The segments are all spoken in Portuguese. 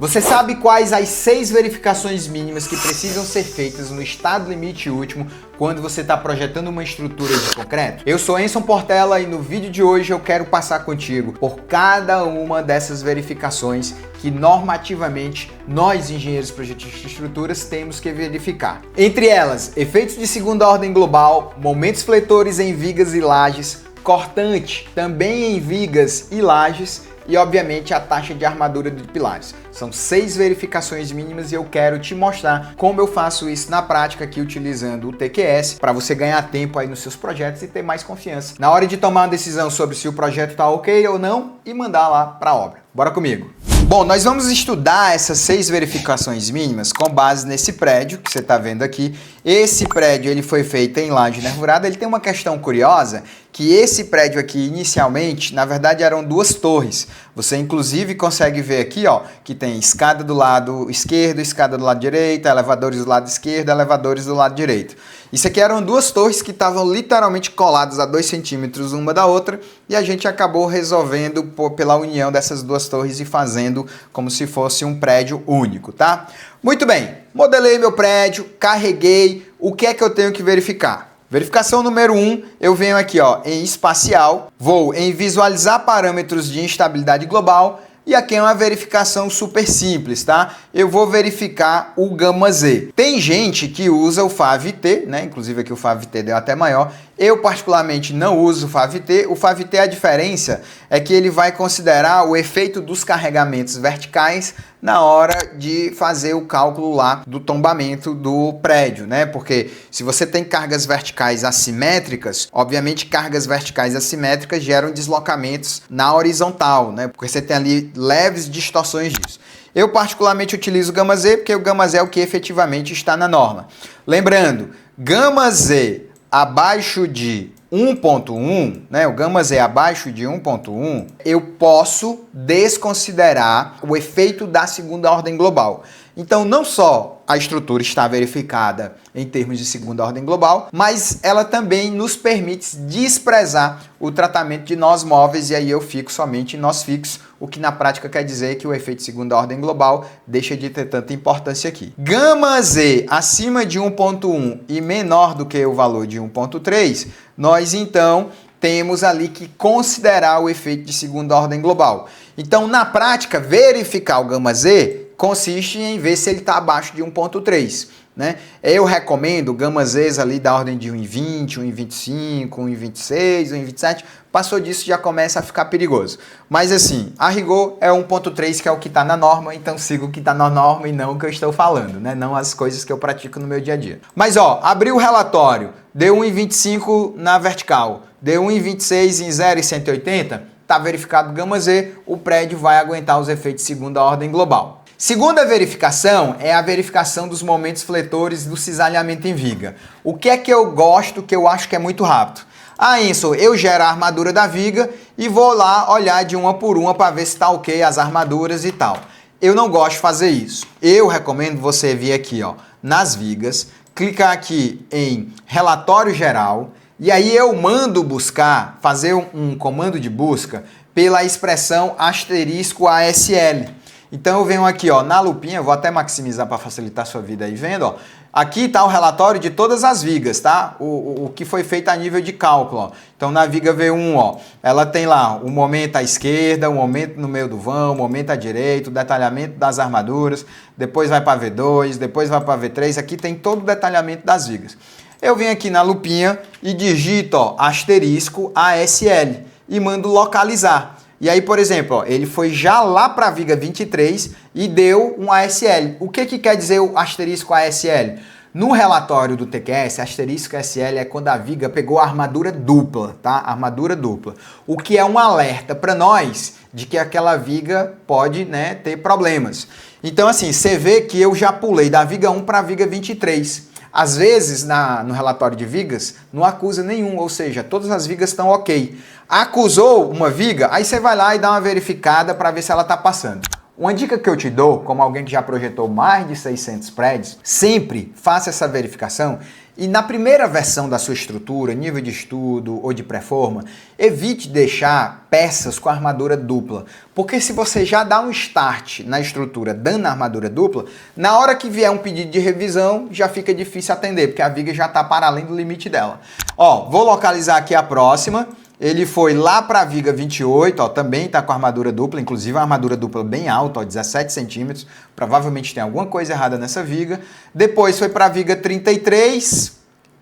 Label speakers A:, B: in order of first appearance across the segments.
A: Você sabe quais as 6 verificações mínimas que precisam ser feitas no estado limite último quando você está projetando uma estrutura de concreto? Eu sou Enson Portela e no vídeo de hoje eu quero passar contigo por cada uma dessas verificações que normativamente nós, engenheiros projetistas de estruturas, temos que verificar. Entre elas, efeitos de segunda ordem global, momentos fletores em vigas e lajes, cortante também em vigas e lajes, e obviamente a taxa de armadura de pilares. São 6 verificações mínimas e eu quero te mostrar como eu faço isso na prática aqui utilizando o TQS para você ganhar tempo aí nos seus projetos e ter mais confiança na hora de tomar uma decisão sobre se o projeto está ok ou não e mandar lá para a obra. Bora comigo! Bom, nós vamos estudar essas 6 verificações mínimas com base nesse prédio que você está vendo aqui. Esse prédio ele foi feito em laje nervurada. Ele tem uma questão curiosa, que esse prédio aqui inicialmente, na verdade eram 2 torres. Você inclusive consegue ver aqui, ó, que tem escada do lado esquerdo, escada do lado direito, elevadores do lado esquerdo, elevadores do lado direito. Isso aqui eram 2 torres que estavam literalmente coladas a 2 centímetros uma da outra e a gente acabou resolvendo pela união dessas 2 torres e fazendo como se fosse um prédio único, tá? Muito bem, modelei meu prédio, carreguei, o que é que eu tenho que verificar? Verificação número 1, eu venho aqui ó, em espacial, vou em visualizar parâmetros de instabilidade global e aqui é uma verificação super simples, tá? Eu vou verificar o gama Z. Tem gente que usa o FAV-T, né? Inclusive aqui o FAV-T deu até maior. Eu particularmente não uso o FAV-T. O FAV-T, a diferença é que ele vai considerar o efeito dos carregamentos verticais na hora de fazer o cálculo lá do tombamento do prédio, né? Porque se você tem cargas verticais assimétricas, obviamente cargas verticais assimétricas geram deslocamentos na horizontal, né? Porque você tem ali leves distorções disso. Eu particularmente utilizo o gama Z porque o gama Z é o que efetivamente está na norma. Lembrando, gama Z abaixo de 1.1, né, o gama Z abaixo de 1.1, eu posso desconsiderar o efeito da segunda ordem global. Então, não só a estrutura está verificada em termos de segunda ordem global, mas ela também nos permite desprezar o tratamento de nós móveis e aí eu fico somente em nós fixos, o que na prática quer dizer que o efeito de segunda ordem global deixa de ter tanta importância aqui. Gama Z acima de 1.1 e menor do que o valor de 1.3, nós então temos ali que considerar o efeito de segunda ordem global. Então, na prática, verificar o gama Z consiste em ver se ele está abaixo de 1.3. Né? Eu recomendo gama Zs ali da ordem de 1,20, 1,25, 1,26, 1,27. Passou disso já começa a ficar perigoso. Mas assim, a rigor é 1.3 que é o que está na norma, então sigo o que está na norma e não o que eu estou falando, né? Não as coisas que eu pratico no meu dia a dia. Mas ó, abri o relatório, deu 1,25 na vertical, deu 1,26 em 0,180, está verificado gama Z, o prédio vai aguentar os efeitos de segunda ordem global. Segunda verificação é a verificação dos momentos fletores do cisalhamento em viga. O que é que eu gosto, que eu acho que é muito rápido? Ah, Enson, eu gero a armadura da viga e vou lá olhar de uma por uma para ver se está ok as armaduras e tal. Eu não gosto de fazer isso. Eu recomendo você vir aqui ó, nas vigas, clicar aqui em relatório geral e aí eu mando buscar, fazer um comando de busca pela expressão *ASL. Então eu venho aqui ó, na lupinha, vou até maximizar para facilitar a sua vida aí vendo, ó. Aqui está o relatório de todas as vigas, tá? O que foi feito a nível de cálculo, ó. Então na viga V1, ó, ela tem lá o momento à esquerda, o momento no meio do vão, o momento à direita, o detalhamento das armaduras, depois vai para V2, depois vai para V3, aqui tem todo o detalhamento das vigas. Eu venho aqui na lupinha e digito, ó, *ASL e mando localizar. E aí, por exemplo, ó, ele foi já lá para a viga 23 e deu um ASL. O que quer dizer o asterisco ASL? No relatório do TQS, asterisco ASL é quando a viga pegou a armadura dupla, tá? Armadura dupla. O que é um alerta para nós de que aquela viga pode, né, ter problemas. Então, assim, você vê que eu já pulei da viga 1 para a viga 23. Às vezes, no relatório de vigas, não acusa nenhum, ou seja, todas as vigas estão ok. Acusou uma viga, aí você vai lá e dá uma verificada para ver se ela está passando. Uma dica que eu te dou, como alguém que já projetou mais de 600 prédios, sempre faça essa verificação E na primeira versão da sua estrutura, nível de estudo ou de pré-forma, evite deixar peças com armadura dupla. Porque se você já dá um start na estrutura dando a armadura dupla, na hora que vier um pedido de revisão, já fica difícil atender, porque a viga já está para além do limite dela. Ó, vou localizar aqui a próxima. Ele foi lá para a viga 28, ó, também está com armadura dupla, inclusive uma armadura dupla bem alta, ó, 17 centímetros. Provavelmente tem alguma coisa errada nessa viga. Depois foi para a viga 33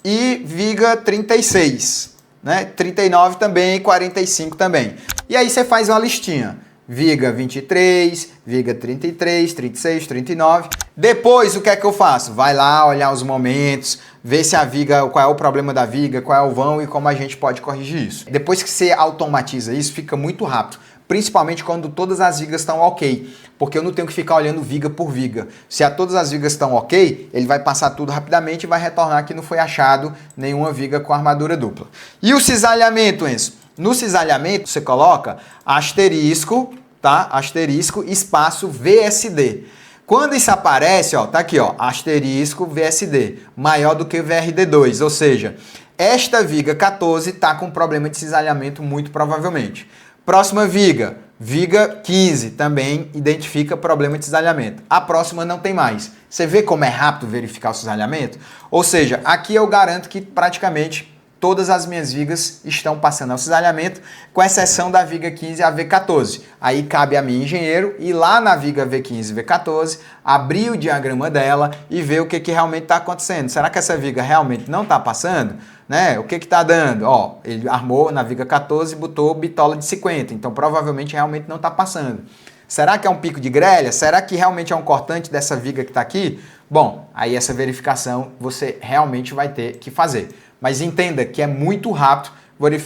A: e viga 36, né? 39 também e 45 também. E aí você faz uma listinha. Viga 23, viga 33, 36, 39. Depois, o que é que eu faço? Vai lá olhar os momentos, ver se a viga, qual é o problema da viga, qual é o vão e como a gente pode corrigir isso. Depois que você automatiza isso, fica muito rápido. Principalmente quando todas as vigas estão ok. Porque eu não tenho que ficar olhando viga por viga. Se todas as vigas estão ok, ele vai passar tudo rapidamente e vai retornar que não foi achado nenhuma viga com armadura dupla. E o cisalhamento, Enzo? No cisalhamento, você coloca asterisco, tá? Asterisco, espaço, VSD. Quando isso aparece, ó, tá aqui, ó, asterisco, VSD, maior do que VRD2, ou seja, esta viga 14 tá com problema de cisalhamento muito provavelmente. Próxima viga, viga 15, também identifica problema de cisalhamento. A próxima não tem mais. Você vê como é rápido verificar o cisalhamento? Ou seja, aqui eu garanto que praticamente todas as minhas vigas estão passando ao cisalhamento, com exceção da viga 15 e a V14. Aí cabe a mim, engenheiro, ir lá na viga V15 e V14, abrir o diagrama dela e ver o que realmente está acontecendo. Será que essa viga realmente não está passando? Né? O que está dando? Ó, ele armou na viga 14 e botou bitola de 50, então provavelmente realmente não está passando. Será que é um pico de grelha? Será que realmente é um cortante dessa viga que está aqui? Bom, aí essa verificação você realmente vai ter que fazer. Mas entenda que é muito rápido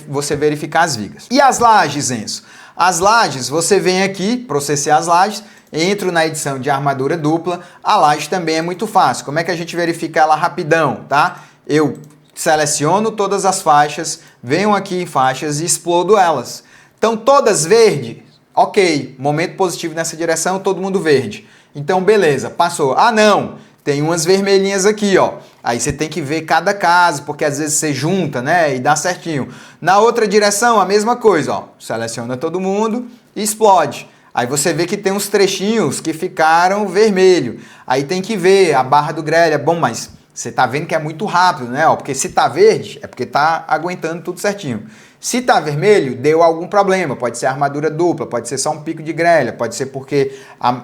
A: você verificar as vigas. E as lajes, Enzo? As lajes, você vem aqui, processei as lajes, entro na edição de armadura dupla. A laje também é muito fácil. Como é que a gente verifica ela rapidão, tá? Eu seleciono todas as faixas, venho aqui em faixas e explodo elas. Então todas verdes, ok, momento positivo nessa direção, todo mundo verde. Então beleza, passou. Ah não, tem umas vermelhinhas aqui, ó. Aí você tem que ver cada caso, porque às vezes você junta, né, e dá certinho. Na outra direção, a mesma coisa, ó. Seleciona todo mundo e explode. Aí você vê que tem uns trechinhos que ficaram vermelho. Aí tem que ver a barra do grelha. Bom, mas você tá vendo que é muito rápido, né? Ó, porque se tá verde, é porque tá aguentando tudo certinho. Se tá vermelho, deu algum problema. Pode ser armadura dupla, pode ser só um pico de grelha, pode ser porque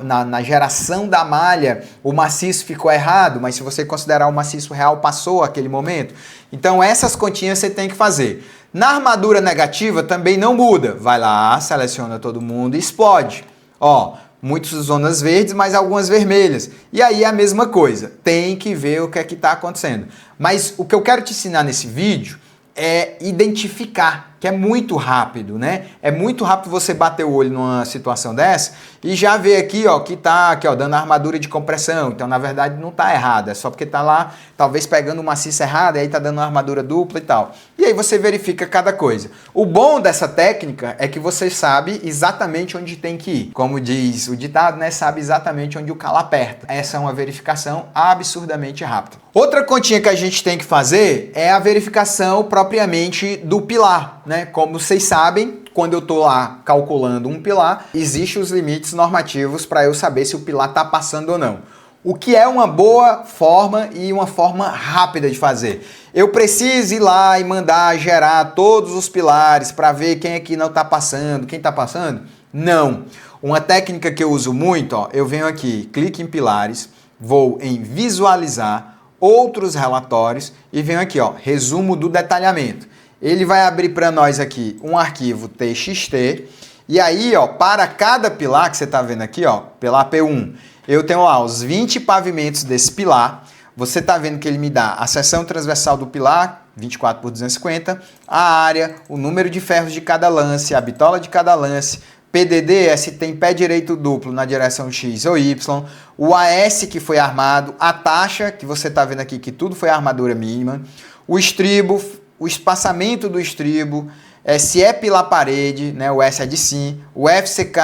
A: na geração da malha o maciço ficou errado, mas se você considerar o maciço real, passou aquele momento. Então essas continhas você tem que fazer. Na armadura negativa também não muda. Vai lá, seleciona todo mundo e explode. Ó, muitas zonas verdes, mas algumas vermelhas. E aí é a mesma coisa. Tem que ver o que é que está acontecendo. Mas o que eu quero te ensinar nesse vídeo é identificar, que é muito rápido, né? É muito rápido você bater o olho numa situação dessa e já ver aqui, ó, que tá aqui, ó, dando armadura de compressão. Então, na verdade, não tá errado, é só porque tá lá, talvez pegando uma maciça errada, e aí tá dando uma armadura dupla e tal. E aí você verifica cada coisa. O bom dessa técnica é que você sabe exatamente onde tem que ir. Como diz o ditado, né? Sabe exatamente onde o calo aperta. Essa é uma verificação absurdamente rápida. Outra continha que a gente tem que fazer é a verificação propriamente do pilar, né? Como vocês sabem, quando eu estou lá calculando um pilar, existem os limites normativos para eu saber se o pilar está passando ou não. O que é uma boa forma e uma forma rápida de fazer. Eu preciso ir lá e mandar gerar todos os pilares para ver quem aqui não está passando, quem está passando? Não. Uma técnica que eu uso muito, ó, eu venho aqui, clique em pilares, vou em visualizar outros relatórios e venho aqui, ó, resumo do detalhamento. Ele vai abrir para nós aqui um arquivo TXT e aí, ó, para cada pilar que você está vendo aqui, ó, pilar P1, eu tenho lá os 20 pavimentos desse pilar. Você está vendo que ele me dá a seção transversal do pilar, 24 por 250, a área, o número de ferros de cada lance, a bitola de cada lance, PDD, se tem pé direito duplo na direção X ou Y, o AS que foi armado, a taxa, que você está vendo aqui que tudo foi armadura mínima, o estribo, o espaçamento do estribo, se é pilar parede, né, o S é de sim, o FCK,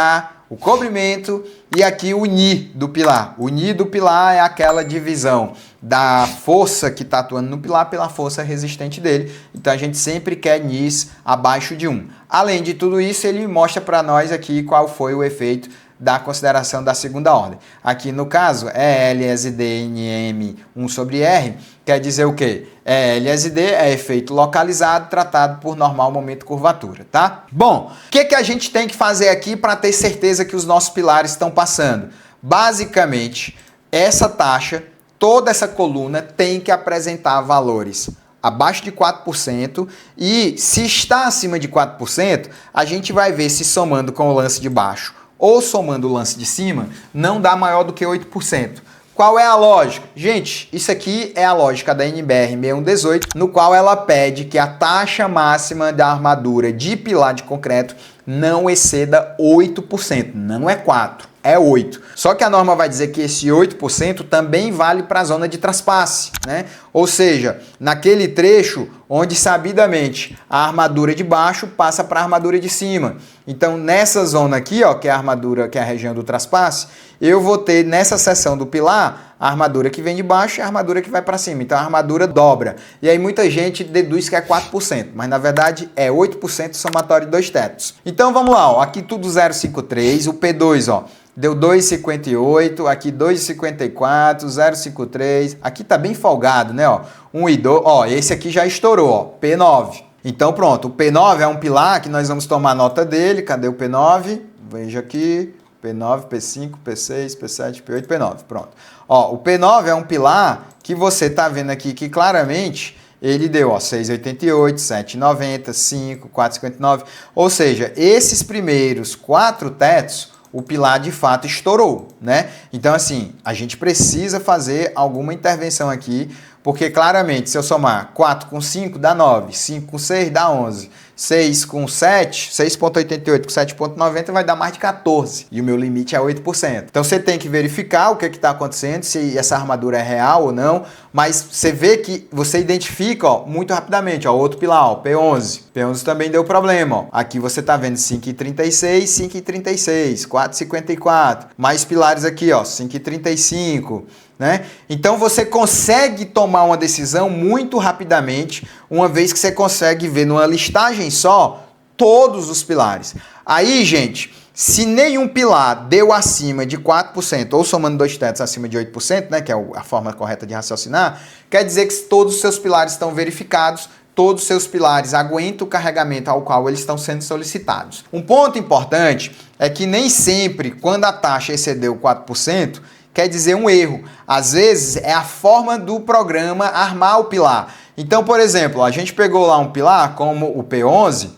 A: o cobrimento e aqui o Ni do pilar. O Ni do pilar é aquela divisão da força que está atuando no pilar pela força resistente dele. Então a gente sempre quer Nis abaixo de 1. Além de tudo isso, ele mostra para nós aqui qual foi o efeito da consideração da segunda ordem. Aqui no caso é LSD NM 1 sobre R, quer dizer o quê? LSD é efeito localizado tratado por normal momento curvatura, tá? Bom, o que a gente tem que fazer aqui para ter certeza que os nossos pilares estão passando? Basicamente, essa taxa, toda essa coluna tem que apresentar valores abaixo de 4% e se está acima de 4%, a gente vai ver se somando com o lance de baixo ou somando o lance de cima, não dá maior do que 8%. Qual é a lógica? Gente, isso aqui é a lógica da NBR 6118, no qual ela pede que a taxa máxima da armadura de pilar de concreto não exceda 8%, não é 4%. É 8%. Só que a norma vai dizer que esse 8% também vale para a zona de traspasse, né? Ou seja, naquele trecho onde sabidamente a armadura de baixo passa para a armadura de cima. Então, nessa zona aqui, ó, que é a armadura, que é a região do traspasse, eu vou ter nessa seção do pilar a armadura que vem de baixo e a armadura que vai para cima. Então, a armadura dobra. E aí muita gente deduz que é 4%, mas na verdade é 8% somatório de dois tetos. Então, vamos lá, ó, aqui tudo 0,53, o P2, ó, deu 2,58, aqui 2,54, 0,53. Aqui tá bem folgado, né, ó? 1 e 2, ó, esse aqui já estourou, ó, P9. Então pronto, o P9 é um pilar que nós vamos tomar nota dele. Cadê o P9? Veja aqui, P9, P5, P6, P7, P8, P9, pronto. Ó, o P9 é um pilar que você tá vendo aqui que claramente ele deu, ó, 6,88, 7,90, 5, 4,59. Ou seja, esses primeiros 4 tetos, o pilar de fato estourou, né? Então, assim, a gente precisa fazer alguma intervenção aqui, porque claramente, se eu somar 4 com 5 dá 9, 5 com 6 dá 11, 6 com 7, 6,88 com 7,90 vai dar mais de 14, e o meu limite é 8%. Então, você tem que verificar o que está acontecendo, se essa armadura é real ou não, mas você vê que você identifica, ó, muito rapidamente, ó, outro pilar, ó, P11. P11 também deu problema, ó. Aqui você tá vendo 5,36, 5,36, 4,54. Mais pilares aqui, ó, 5,35, né? Então você consegue tomar uma decisão muito rapidamente, uma vez que você consegue ver numa listagem só todos os pilares. Aí, gente, se nenhum pilar deu acima de 4%, ou somando dois tetos acima de 8%, né, que é a forma correta de raciocinar, quer dizer que todos os seus pilares estão verificados, todos os seus pilares aguentam o carregamento ao qual eles estão sendo solicitados. Um ponto importante é que nem sempre, quando a taxa excedeu 4%, quer dizer um erro. Às vezes é a forma do programa armar o pilar. Então, por exemplo, a gente pegou lá um pilar como o P11,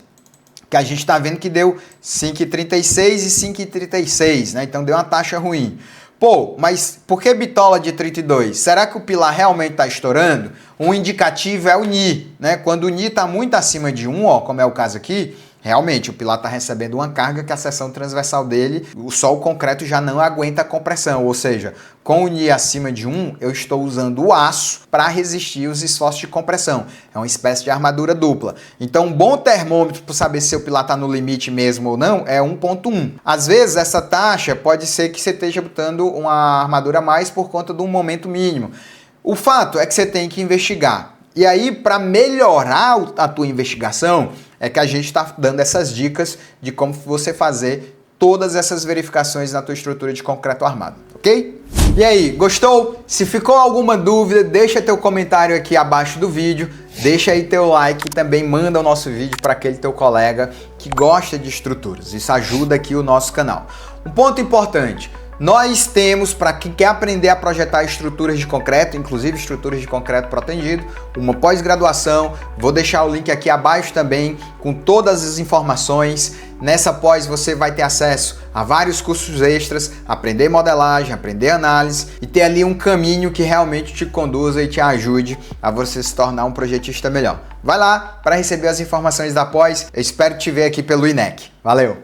A: que a gente está vendo que deu 5,36 e 5,36, né? Então deu uma taxa ruim. Pô, mas por que bitola de 32? Será que o pilar realmente está estourando? Um indicativo é o Ni, né? Quando o Ni está muito acima de 1, ó, como é o caso aqui, realmente o pilar está recebendo uma carga que a seção transversal dele, o concreto já não aguenta a compressão, ou seja, com o Ni acima de 1, eu estou usando o aço para resistir os esforços de compressão. É uma espécie de armadura dupla. Então, um bom termômetro para saber se o pilar está no limite mesmo ou não é 1,1. Às vezes, essa taxa pode ser que você esteja botando uma armadura a mais por conta de um momento mínimo. O fato é que você tem que investigar. E aí, para melhorar a tua investigação, é que a gente está dando essas dicas de como você fazer todas essas verificações na tua estrutura de concreto armado, ok? E aí, gostou? Se ficou alguma dúvida, deixa teu comentário aqui abaixo do vídeo, deixa aí teu like e também manda o nosso vídeo para aquele teu colega que gosta de estruturas. Isso ajuda aqui o nosso canal. Um ponto importante, nós temos, para quem quer aprender a projetar estruturas de concreto, inclusive estruturas de concreto protegido, uma pós-graduação. Vou deixar o link aqui abaixo também com todas as informações. Nessa pós você vai ter acesso a vários cursos extras, aprender modelagem, aprender análise e ter ali um caminho que realmente te conduza e te ajude a você se tornar um projetista melhor. Vai lá para receber as informações da pós. Eu espero te ver aqui pelo INEC. Valeu!